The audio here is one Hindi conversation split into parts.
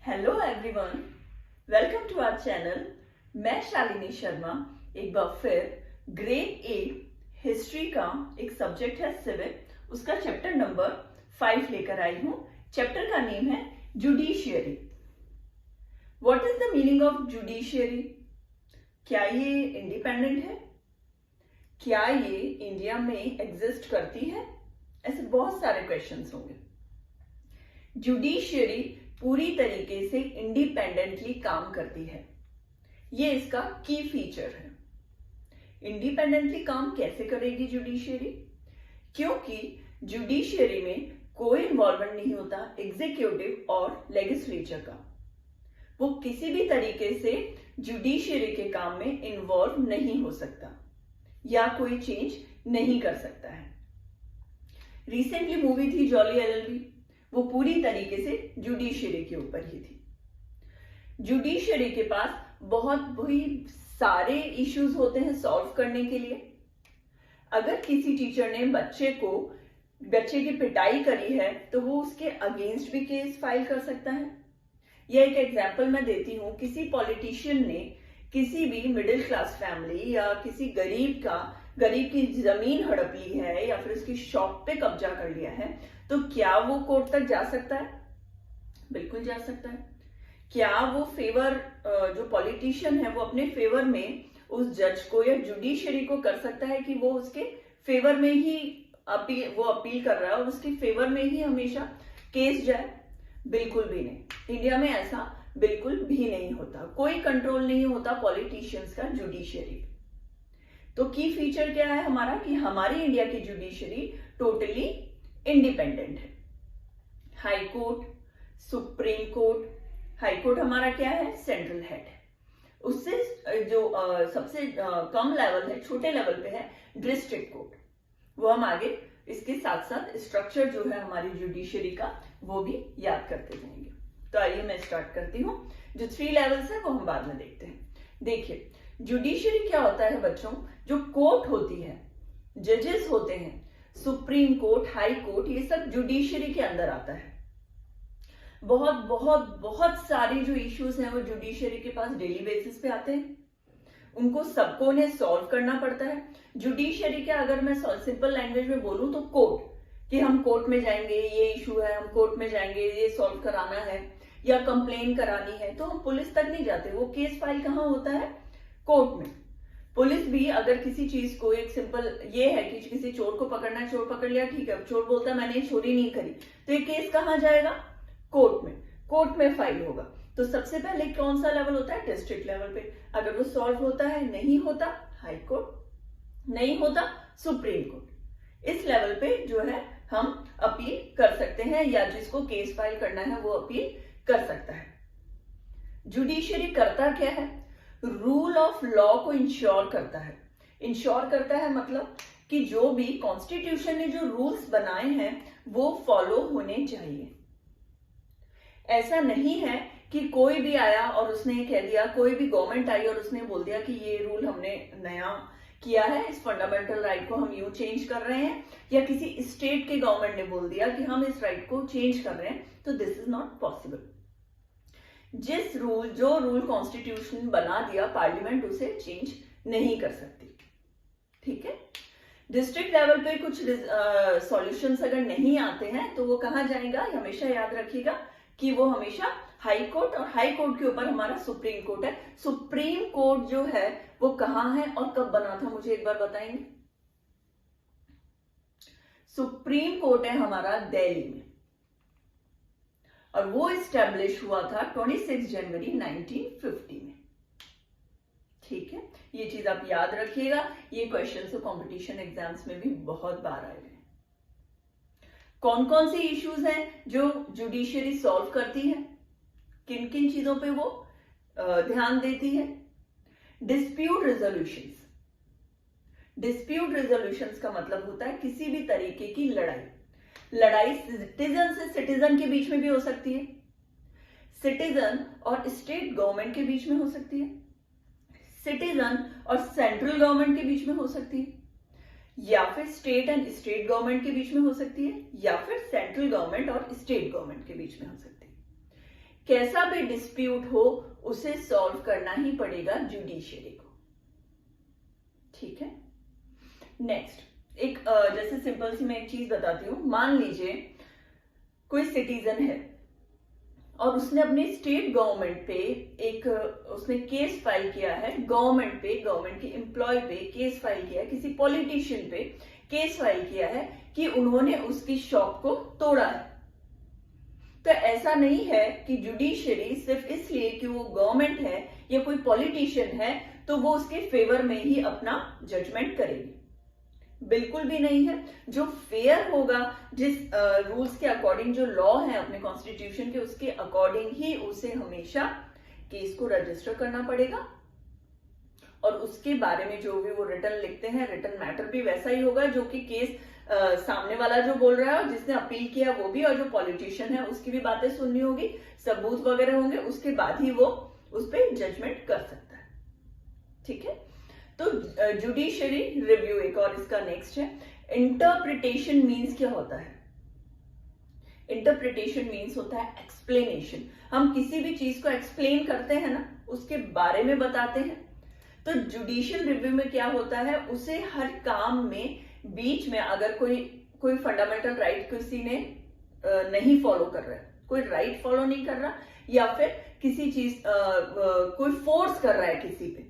Hello everyone, welcome to our channel. मैं शालिनी शर्मा एक बार फिर ग्रेड 8 हिस्ट्री का एक सब्जेक्ट है सिविल, उसका चैप्टर नंबर 5 लेकर आई हूं। चैप्टर का नेम है judiciary. What is the meaning of judiciary? क्या ये इंडिपेंडेंट है? क्या ये इंडिया में एग्जिस्ट करती है? ऐसे बहुत सारे क्वेश्चंस होंगे। जुडिशियरी पूरी तरीके से इंडिपेंडेंटली काम करती है, ये इसका की फीचर है। इंडिपेंडेंटली काम कैसे करेगी जुडिशियरी? क्योंकि जुडिशियरी में कोई इन्वॉल्वमेंट नहीं होता एग्जीक्यूटिव और लेजिस्लेचर का। वो किसी भी तरीके से जुडिशियरी के काम में इन्वॉल्व नहीं हो सकता या कोई चेंज नहीं कर सकता है। रिसेंटली मूवी थी जॉली एलएलबी, वो पूरी तरीके से जुडिशियरी के ऊपर ही थी। जुडिशियरी के पास बहुत ही सारे इश्यूज होते हैं सॉल्व करने के लिए। अगर किसी टीचर ने बच्चे की पिटाई करी है तो वो उसके अगेंस्ट भी केस फाइल कर सकता है। यह एक एग्जांपल मैं देती हूं, किसी पॉलिटिशियन ने किसी भी मिडिल क्लास फैमिली या किसी गरीब की जमीन हड़प ली है या फिर उसकी शॉप पे कब्जा कर लिया है, तो क्या वो कोर्ट तक जा सकता है? बिल्कुल जा सकता है। क्या वो जो पॉलिटिशियन है वो अपने फेवर में उस जज को या जुडिशियरी को कर सकता है कि वो उसके फेवर में ही अपील कर रहा है और उसके फेवर में ही हमेशा केस जाए? बिल्कुल भी नहीं। इंडिया में ऐसा बिल्कुल भी नहीं होता, कोई कंट्रोल नहीं होता पॉलिटिशियंस का जुडिशियरी। तो की फीचर क्या है हमारा कि हमारी इंडिया की जुडिशियरी टोटली इंडिपेंडेंट है। High court, supreme court, high court हमारा क्या है? सेंट्रल हेड है। उससे जो सबसे कम लेवल है, छोटे लेवल पे है डिस्ट्रिक्ट कोर्ट। वो हम आगे इसके साथ साथ स्ट्रक्चर जो है हमारी जुडिशियरी का वो भी याद करते जाएंगे। तो आइए मैं स्टार्ट करती हूँ। जो 3 लेवल्स है वो हम बाद में देखते हैं। देखिए, जुडिशियरी क्या होता है बच्चों? जो कोर्ट होती है, जजेस होते हैं, सुप्रीम कोर्ट, हाई कोर्ट, ये सब जुडिशियरी के अंदर आता है। बहुत बहुत बहुत सारी जो इश्यूज हैं वो जुडिशियरी के पास डेली बेसिस पे आते हैं। उनको सबको उन्हें सॉल्व करना पड़ता है। जुडिशियरी के अगर मैं सिंपल लैंग्वेज में बोलूं तो कोर्ट, कि हम कोर्ट में जाएंगे, ये इशू है, हम कोर्ट में जाएंगे, ये सॉल्व कराना है या कंप्लेन करानी है, तो हम पुलिस तक नहीं जाते। वो केस फाइल कहाँ होता है? कोर्ट में। पुलिस भी अगर किसी चीज को, एक सिंपल ये है कि किसी चोर को पकड़ना है, चोर पकड़ लिया, ठीक है, चोर बोलता है मैंने चोरी नहीं करी, तो ये केस कहाँ जाएगा? कोर्ट में। कोर्ट में फाइल होगा। तो सबसे पहले कौन सा लेवल होता है? डिस्ट्रिक्ट लेवल पे। अगर वो सॉल्व होता है, नहीं होता, हाई कोर्ट, नहीं होता, सुप्रीम कोर्ट। इस लेवल पे जो है हम अपील कर सकते हैं या जिसको केस फाइल करना है वो अपील कर सकता है। जुडिशियरी करता क्या है? रूल ऑफ लॉ को इंश्योर करता है। इंश्योर करता है मतलब कि जो भी कॉन्स्टिट्यूशन ने जो रूल्स बनाए हैं वो फॉलो होने चाहिए। ऐसा नहीं है कि कोई भी आया और उसने कह दिया, कोई भी गवर्नमेंट आई और उसने बोल दिया कि ये रूल हमने नया किया है, इस फंडामेंटल राइट को हम यूं चेंज कर रहे हैं, या किसी स्टेट के गवर्नमेंट ने बोल दिया कि हम इस राइट को चेंज कर रहे हैं, तो दिस इज नॉट पॉसिबल। जो रूल कॉन्स्टिट्यूशन बना दिया, पार्लियामेंट उसे चेंज नहीं कर सकती। ठीक है। डिस्ट्रिक्ट लेवल पे कुछ सॉल्यूशंस अगर नहीं आते हैं तो वो कहाँ जाएगा? हमेशा याद रखिएगा कि वो हमेशा हाई कोर्ट, और हाई कोर्ट के ऊपर हमारा सुप्रीम कोर्ट है। सुप्रीम कोर्ट जो है वो कहाँ है और कब बना था, मुझे एक बार बताएंगे? सुप्रीम कोर्ट है हमारा दिल्ली में, और वो इस्टेब्लिश हुआ था 26 जनवरी 1950 में। ठीक है, ये चीज आप याद रखिएगा। ये क्वेश्चन तो कंपटीशन एग्जाम्स में भी बहुत बार आए हैं। कौन कौन से इश्यूज हैं जो जुडिशियरी सॉल्व करती है? किन किन चीजों पे वो ध्यान देती है? Dispute resolutions. डिस्प्यूट रेजोल्यूशंस का मतलब होता है किसी भी तरीके की लड़ाई सिटीजन से सिटीजन के बीच में भी हो सकती है, सिटीजन और स्टेट गवर्नमेंट के बीच में हो सकती है, सिटीजन और सेंट्रल गवर्नमेंट के बीच में हो सकती है, या फिर स्टेट एंड स्टेट गवर्नमेंट के बीच में हो सकती है, या फिर सेंट्रल गवर्नमेंट और स्टेट गवर्नमेंट के बीच में हो सकती है। कैसा भी डिस्प्यूट हो उसे सॉल्व करना ही पड़ेगा जुडिशरी को। ठीक है, नेक्स्ट एक जैसे सिंपल सी मैं एक चीज बताती हूं। मान लीजिए कोई सिटीजन है और उसने अपने स्टेट गवर्नमेंट पे एक उसने केस फाइल किया है, गवर्नमेंट पे, गवर्नमेंट के एम्प्लॉय पे केस फाइल किया है, किसी पॉलिटिशियन पे केस फाइल किया है कि उन्होंने उसकी शॉप को तोड़ा है। तो ऐसा नहीं है कि जुडिशरी सिर्फ इसलिए कि वो गवर्नमेंट है या कोई पॉलिटिशियन है तो वो उसके फेवर में ही अपना जजमेंट करेगी, बिल्कुल भी नहीं है। जो फेयर होगा, जिस रूल्स के अकॉर्डिंग, जो लॉ है अपने कॉन्स्टिट्यूशन के, उसके अकॉर्डिंग ही उसे हमेशा केस को रजिस्टर करना पड़ेगा और उसके बारे में जो भी वो रिटर्न लिखते हैं, रिटर्न मैटर भी वैसा ही होगा जो कि केस सामने वाला जो बोल रहा है और जिसने अपील किया वो भी, और जो पॉलिटिशियन है उसकी भी बातें सुननी होगी, सबूत वगैरह होंगे, उसके बाद ही वो उस पर जजमेंट कर सकता है। ठीक है, तो जुडिशरी रिव्यू एक और इसका नेक्स्ट है। इंटरप्रिटेशन मीन्स क्या होता है? इंटरप्रिटेशन मीन्स होता है एक्सप्लेनेशन। हम किसी भी चीज को एक्सप्लेन करते हैं ना, उसके बारे में बताते हैं। तो जुडिशियल रिव्यू में क्या होता है, उसे हर काम में बीच में अगर कोई फंडामेंटल राइट किसी ने नहीं फॉलो कर रहा है, कोई राइट फॉलो नहीं कर रहा, या फिर किसी चीज कोई फोर्स कर रहा है किसी पे,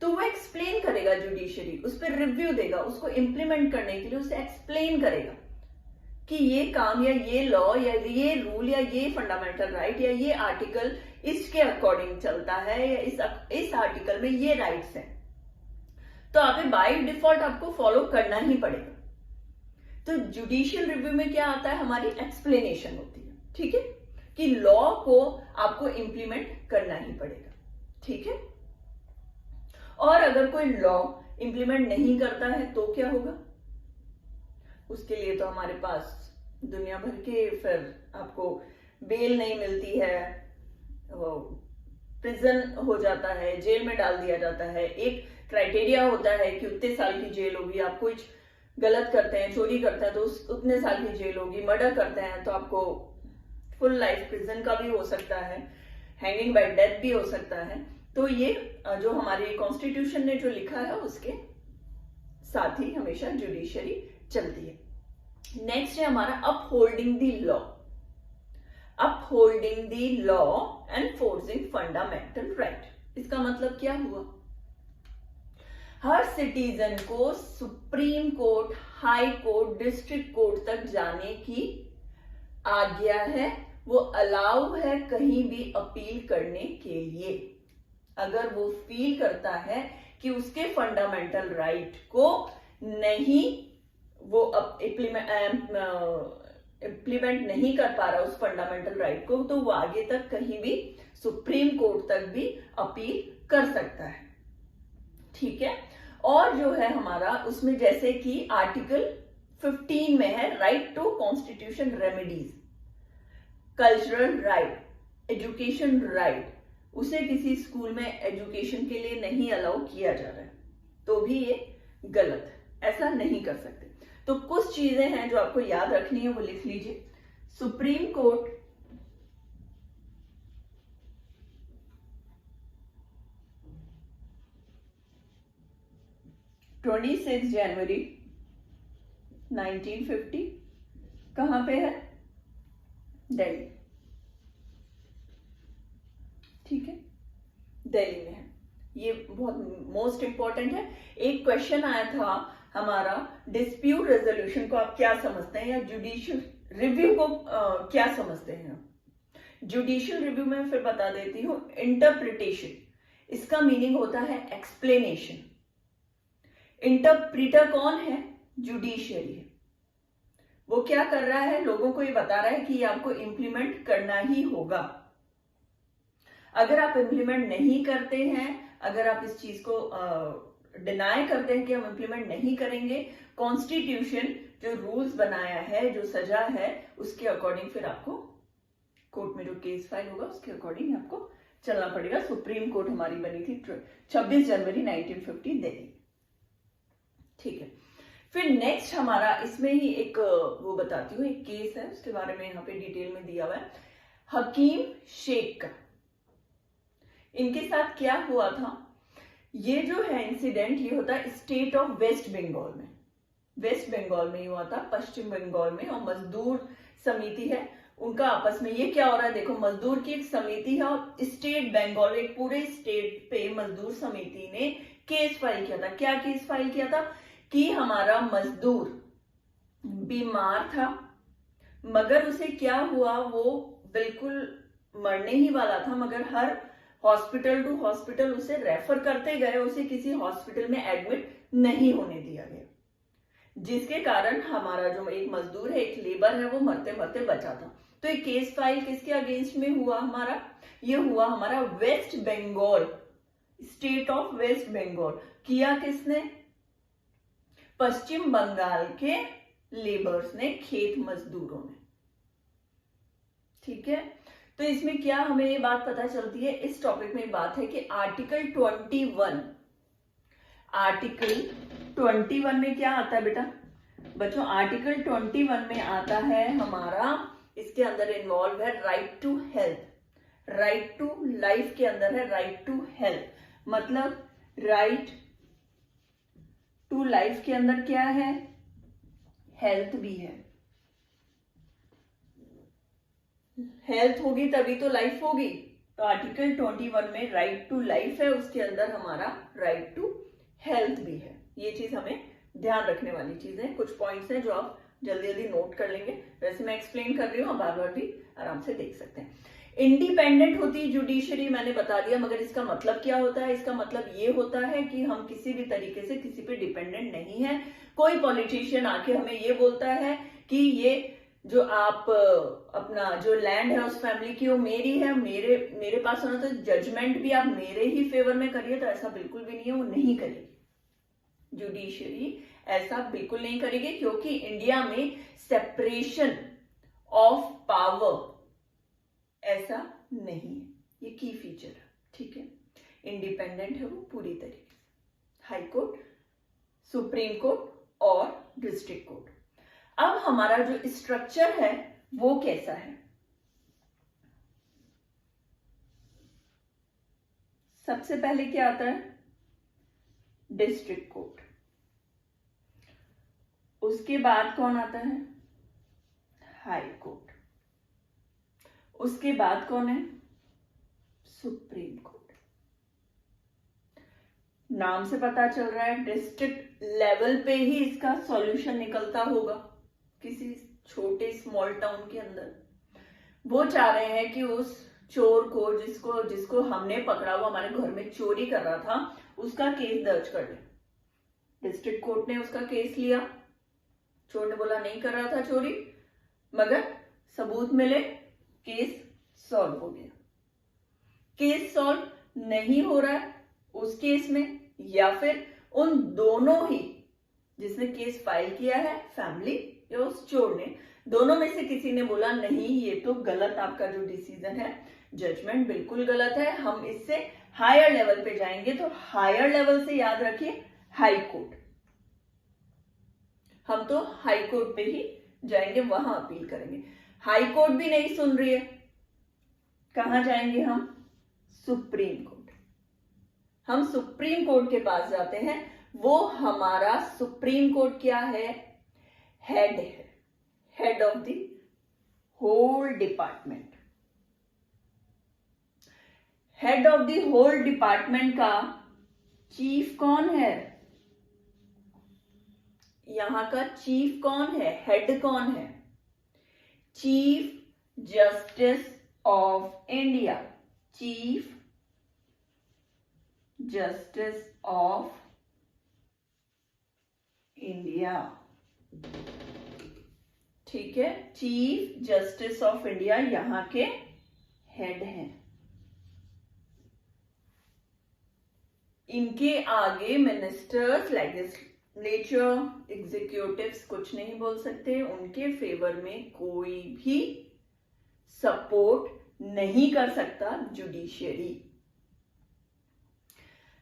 तो वो एक्सप्लेन करेगा जुडिशरी, उस पर रिव्यू देगा, उसको इंप्लीमेंट करने के लिए उसे एक्सप्लेन करेगा कि ये काम या ये लॉ या ये रूल या ये फंडामेंटल राइट या ये आर्टिकल इसके अकॉर्डिंग चलता है या इस आर्टिकल में ये राइट्स हैं, तो आप बाय डिफॉल्ट आपको फॉलो करना ही पड़ेगा। तो जुडिशियल रिव्यू में क्या आता है, हमारी एक्सप्लेनेशन होती है। ठीक है, कि लॉ को आपको इंप्लीमेंट करना ही पड़ेगा। ठीक है, और अगर कोई लॉ इंप्लीमेंट नहीं करता है तो क्या होगा, उसके लिए तो हमारे पास दुनिया भर के, फिर आपको बेल नहीं मिलती है, प्रिजन हो जाता है, जेल में डाल दिया जाता है। एक क्राइटेरिया होता है कि उतने साल की जेल होगी, आप कुछ गलत करते हैं, चोरी करते हैं तो उतने साल की जेल होगी, मर्डर करते हैं तो आपको फुल लाइफ प्रिजन का भी हो सकता है, हैंगिंग बाय डेथ भी हो सकता है। तो ये जो हमारे कॉन्स्टिट्यूशन ने जो लिखा है उसके साथ ही हमेशा जुडिशरी चलती है। नेक्स्ट है हमारा upholding the law. Upholding the law enforcing fundamental right. इसका मतलब क्या हुआ, हर सिटीजन को supreme court, high court, district court तक जाने की आज्ञा है, वो अलाउ है कहीं भी अपील करने के लिए। अगर वो फील करता है कि उसके फंडामेंटल राइट को नहीं वो इम्प्लीमेंट नहीं कर पा रहा उस फंडामेंटल राइट को, तो वो आगे तक कहीं भी सुप्रीम कोर्ट तक भी अपील कर सकता है। ठीक है, और जो है हमारा उसमें जैसे कि आर्टिकल 15 में है right to constitution remedies, cultural right, education right, उसे किसी स्कूल में एजुकेशन के लिए नहीं अलाउ किया जा रहा है, तो भी ये गलत है, ऐसा नहीं कर सकते। तो कुछ चीजें हैं जो आपको याद रखनी है, वो लिख लीजिए। सुप्रीम कोर्ट जनवरी 1950 कहां पे है, दिल्ली। ठीक है, दिल्ली में है। ये बहुत मोस्ट इंपॉर्टेंट है। एक क्वेश्चन आया था हमारा, डिस्प्यूट रेजोल्यूशन को आप क्या समझते हैं, या जुडिशियल रिव्यू को क्या समझते हैं। जुडिशियल रिव्यू में फिर बता देती हूं, इंटरप्रिटेशन, इसका मीनिंग होता है एक्सप्लेनेशन। इंटरप्रीटर कौन है, जुडिशियरी है। वो क्या कर रहा है, लोगों को ये बता रहा है कि ये आपको इंप्लीमेंट करना ही होगा। अगर आप इंप्लीमेंट नहीं करते हैं, अगर आप इस चीज को डिनाई करते हैं कि हम इंप्लीमेंट नहीं करेंगे, कॉन्स्टिट्यूशन जो रूल्स बनाया है, जो सजा है, उसके अकॉर्डिंग फिर आपको कोर्ट में जो केस फाइल होगा उसके अकॉर्डिंग आपको चलना पड़ेगा। सुप्रीम कोर्ट हमारी बनी थी 26 जनवरी 1950 दिल्ली। ठीक है, फिर नेक्स्ट हमारा इसमें ही एक वो बताती हूँ, एक केस है, उसके बारे में यहाँ पे डिटेल में दिया हुआ है। हकीम शेख का। इनके साथ क्या हुआ था, ये जो है इंसिडेंट, ये होता है स्टेट ऑफ वेस्ट बंगाल में। वेस्ट बंगाल में ही हुआ था, पश्चिम बंगाल में। और मजदूर समिति है उनका आपस में ये क्या हो रहा है, देखो मजदूर की एक समिति है और स्टेट बंगाल, एक पूरे स्टेट पे मजदूर समिति ने केस फाइल किया था। क्या केस फाइल किया था कि हमारा मजदूर बीमार था, मगर उसे क्या हुआ, वो बिल्कुल मरने ही वाला था, मगर हर हॉस्पिटल टू हॉस्पिटल उसे रेफर करते गए, उसे किसी हॉस्पिटल में एडमिट नहीं होने दिया गया, जिसके कारण हमारा जो एक मजदूर है, एक लेबर है, वो मरते मरते बचा था। तो एक केस फाइल किसके अगेंस्ट में हुआ हमारा, ये हुआ हमारा वेस्ट बंगाल, स्टेट ऑफ वेस्ट बंगाल। किया किसने, पश्चिम बंगाल के लेबर्स ने, खेत मजदूरों ने। ठीक है, तो इसमें क्या हमें ये बात पता चलती है, इस टॉपिक में बात है कि आर्टिकल 21 में क्या आता है बेटा बच्चों, आर्टिकल 21 में आता है हमारा, इसके अंदर इन्वॉल्व है right to health, right to life के अंदर है राइट टू हेल्थ, मतलब राइट टू लाइफ के अंदर क्या है, हेल्थ भी है। हेल्थ होगी तभी तो लाइफ होगी। तो आर्टिकल 21 में राइट टू लाइफ है, उसके अंदर हमारा राइट टू हेल्थ भी है। ये चीज हमें ध्यान रखने वाली चीज है। कुछ पॉइंट्स हैं जो आप जल्दी जल्दी नोट कर लेंगे, वैसे मैं एक्सप्लेन कर रही हूँ, बार बार भी आराम से देख सकते हैं। इंडिपेंडेंट होती है जुडिशरी, मैंने बता दिया, मगर इसका मतलब क्या होता है, इसका मतलब ये होता है कि हम किसी भी तरीके से किसी पे डिपेंडेंट नहीं है। कोई पॉलिटिशियन आके हमें ये बोलता है कि ये जो आप अपना जो लैंड है उस फैमिली की, वो मेरी है, मेरे पास होना, तो जजमेंट भी आप मेरे ही फेवर में करिए, तो ऐसा बिल्कुल भी नहीं है, वो नहीं करेगी जुडिशरी, ऐसा बिल्कुल नहीं करेगी, क्योंकि इंडिया में सेपरेशन ऑफ पावर ऐसा नहीं है, ये की फीचर है। ठीक है, इंडिपेंडेंट है वो पूरी तरीके से, हाई कोर्ट, सुप्रीम कोर्ट और डिस्ट्रिक्ट कोर्ट। अब हमारा जो स्ट्रक्चर है वो कैसा है, सबसे पहले क्या आता है, डिस्ट्रिक्ट कोर्ट, उसके बाद कौन आता है, हाई कोर्ट, उसके बाद कौन है, सुप्रीम कोर्ट। नाम से पता चल रहा है डिस्ट्रिक्ट लेवल पे ही इसका सॉल्यूशन निकलता होगा, किसी छोटे स्मॉल टाउन के अंदर। वो चाह रहे हैं कि उस चोर को, जिसको हमने पकड़ा, वो हमारे घर में चोरी कर रहा था, उसका केस दर्ज कर ले। डिस्ट्रिक्ट कोर्ट ने उसका केस लिया, चोर ने बोला नहीं कर रहा था चोरी, मगर सबूत मिले, केस सॉल्व हो गया। केस सॉल्व नहीं हो रहा है उस केस में, या फिर उन दोनों ही, जिसने केस फाइल किया है, फैमिली या उस चोर ने, दोनों में से किसी ने बोला नहीं, ये तो गलत, आपका जो डिसीजन है, जजमेंट बिल्कुल गलत है, हम इससे हायर लेवल पे जाएंगे। तो हायर लेवल से याद रखिए हाई कोर्ट, हम तो हाई कोर्ट पे ही जाएंगे, वहां अपील करेंगे। हाई कोर्ट भी नहीं सुन रही है, कहां जाएंगे हम, सुप्रीम कोर्ट। हम सुप्रीम कोर्ट के पास जाते हैं, वो हमारा सुप्रीम कोर्ट क्या है, हेड है, head of the whole department. Head of the whole department का चीफ कौन है, यहां का चीफ कौन है, हेड कौन है, chief justice of India, chief justice of India. ठीक है, चीफ जस्टिस ऑफ इंडिया यहां के हेड हैं। इनके आगे मिनिस्टर्स, लेजिस्लेचर, एग्जीक्यूटिव्स कुछ नहीं बोल सकते, उनके फेवर में कोई भी सपोर्ट नहीं कर सकता जुडिशियरी।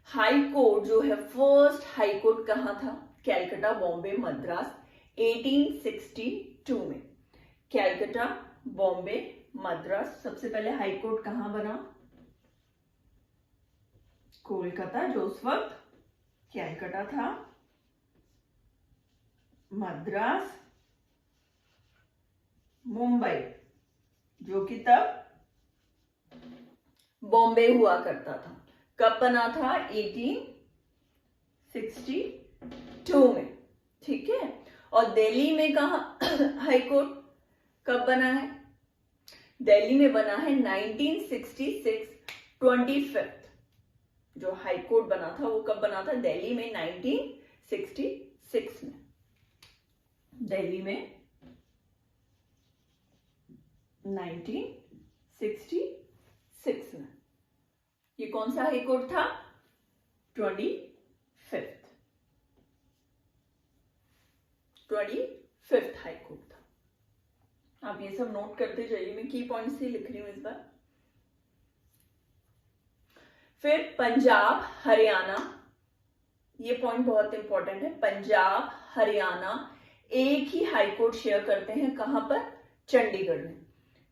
हाई कोर्ट जो है, फर्स्ट हाई कोर्ट कहां था, कैलकाटा, बॉम्बे, मद्रास, 1862 में। कैलकाटा, बॉम्बे, मद्रास। सबसे पहले हाई कोर्ट कहां बना? कोलकाता, जो उस वक्त कैलकाटा था। मद्रास, मुंबई, जो कि तब बॉम्बे हुआ करता था। कब बना था? 1862 में। ठीक है। और दिल्ली में कहा हाई कोर्ट कब बना है? दिल्ली में बना है 1966 25। जो हाई कोर्ट बना था वो कब बना था? दिल्ली में 1966 में। दिल्ली में 1966 में। ये कौन सा हाई कोर्ट था? 25th हाई कोर्ट था। आप ये सब नोट करते जाइए, मैं की पॉइंट्स ही लिख रही हूं इस बार। फिर पंजाब, हरियाणा, ये पॉइंट बहुत इंपॉर्टेंट है। पंजाब, हरियाणा एक ही हाई कोर्ट शेयर करते हैं। कहां पर? चंडीगढ़ में।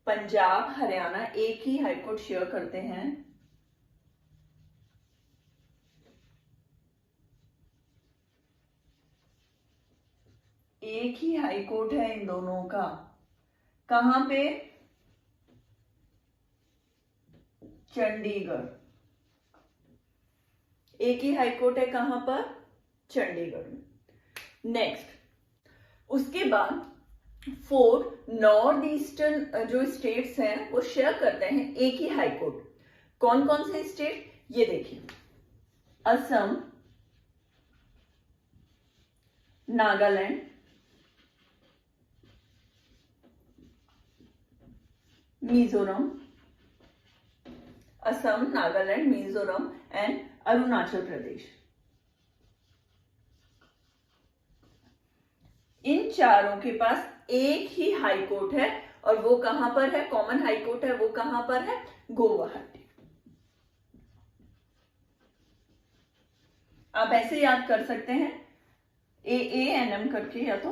पंजाब, हरियाणा एक ही हाई कोर्ट शेयर करते हैं। एक ही हाई कोर्ट है इन दोनों का। कहां पे? चंडीगढ़। एक ही हाई कोर्ट है। कहां पर? चंडीगढ़ में। नेक्स्ट, उसके बाद 4 नॉर्थ ईस्टर्न जो स्टेट्स हैं वो शेयर करते हैं एक ही हाई कोर्ट। कौन कौन से स्टेट? ये देखिए, असम, नागालैंड, मिजोरम, असम, नागालैंड, मिजोरम एंड अरुणाचल प्रदेश। इन चारों के पास एक ही हाई कोर्ट है और वो कहां पर है? कॉमन हाई कोर्ट है। वो कहां पर है? गुवाहाटी। आप ऐसे याद कर सकते हैं AANM करके, या तो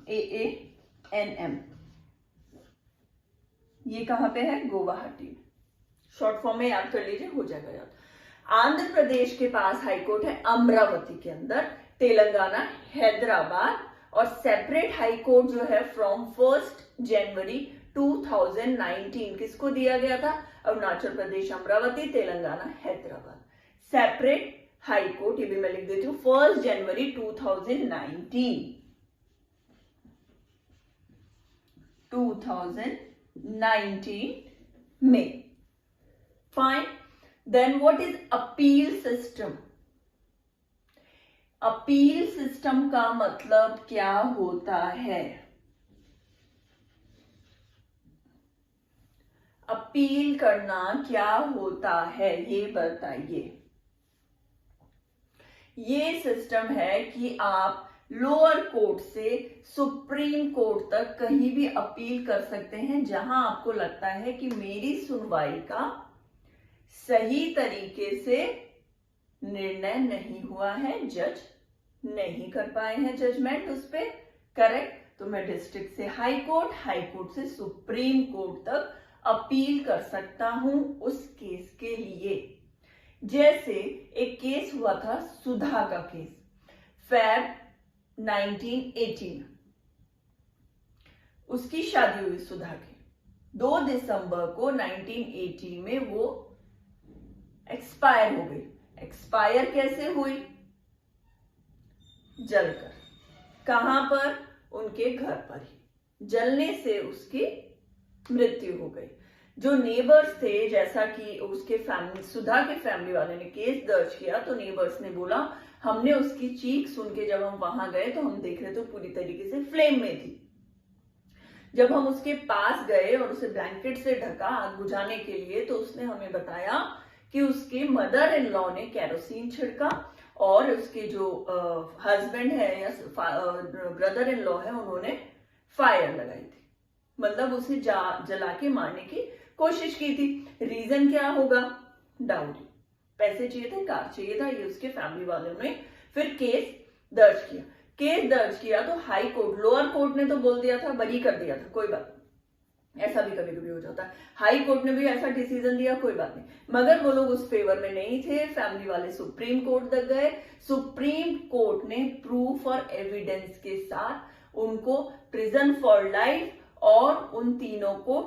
AANM। ये कहां पे है? गुवाहाटी। शॉर्ट फॉर्म में याद कर लीजिए, हो जाएगा याद। आंध्र प्रदेश के पास हाई कोर्ट है अमरावती के अंदर। तेलंगाना, हैदराबाद। और सेपरेट हाई कोर्ट जो है फ्रॉम 1 जनवरी 2019 किसको दिया गया था? Arunachal Pradesh, Amaravati, Telangana, Hyderabad. Separate high court, ये भी मैं लिख देती हूं, 1 जनवरी 2019 में। Fine. Then what is appeal system? Appeal system का मतलब क्या होता है? अपील करना क्या होता है, ये बताइए। ये सिस्टम है कि आप लोअर कोर्ट से सुप्रीम कोर्ट तक कहीं भी अपील कर सकते हैं जहां आपको लगता है कि मेरी सुनवाई का सही तरीके से निर्णय नहीं हुआ है, जज नहीं कर पाए हैं जजमेंट उस पर करेक्ट, तो मैं डिस्ट्रिक्ट से हाई कोर्ट से सुप्रीम कोर्ट तक अपील कर सकता हूं उस केस के लिए। जैसे एक केस हुआ था सुधा का केस, फेब 1918, उसकी शादी हुई सुधा की 2 दिसंबर को 1980 में, वो एक्सपायर हो गई। एक्सपायर कैसे हुई? जलकर। कहां पर? उनके घर पर ही जलने से उसकी मृत्यु हो गई। जो नेबर्स थे, जैसा कि उसके फैमिली, सुधा के फैमिली वाले ने केस दर्ज किया, तो नेबर्स ने बोला हमने उसकी चीख सुन के जब हम वहां गए तो हम देख रहे तो पूरी तरीके से फ्लेम में थी। जब हम उसके पास गए और उसे ब्लैंकेट से ढका आग बुझाने के लिए, तो उसने हमें बताया कि उसके मदर इन लॉ ने केरोसिन छिड़का और उसके जो हस्बैंड है या ब्रदर इन लॉ है उन्होंने फायर लगाई थी, मतलब उसे जला के मारने की कोशिश की थी। रीजन क्या होगा? डाउरी, पैसे चाहिए थे, कार चाहिए था, ये उसके फैमिली वालों ने फिर केस दर्ज किया। केस दर्ज किया तो हाई कोर्ट, लोअर कोर्ट ने तो बोल दिया था, बरी कर दिया था, कोई बात नहीं। ऐसा भी कभी कभी हो जाता है। हाई कोर्ट ने भी ऐसा डिसीजन दिया, कोई बात नहीं, मगर वो लोग उस फेवर में नहीं थे। फैमिली वाले सुप्रीम कोर्ट तक गए। सुप्रीम कोर्ट ने प्रूफ और एविडेंस के साथ उनको प्रिजन फॉर लाइफ और उन तीनों को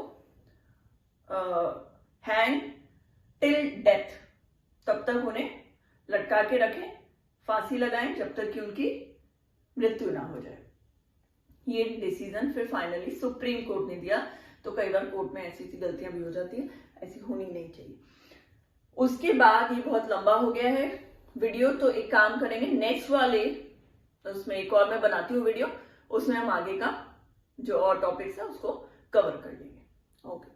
हैंग टिल डेथ, तब तक उन्हें लटका के रखें, फांसी लगाएं जब तक कि उनकी मृत्यु ना हो जाए। ये डिसीजन फिर फाइनली सुप्रीम कोर्ट ने दिया। तो कई बार कोर्ट में ऐसी गलतियां भी हो जाती है, ऐसी होनी नहीं चाहिए। उसके बाद ये बहुत लंबा हो गया है वीडियो, तो एक काम करेंगे, नेक्स्ट वाले उसमें एक और मैं बनाती हूँ वीडियो, उसमें हम आगे का जो और टॉपिक्स है उसको कवर कर लेंगे। ओके।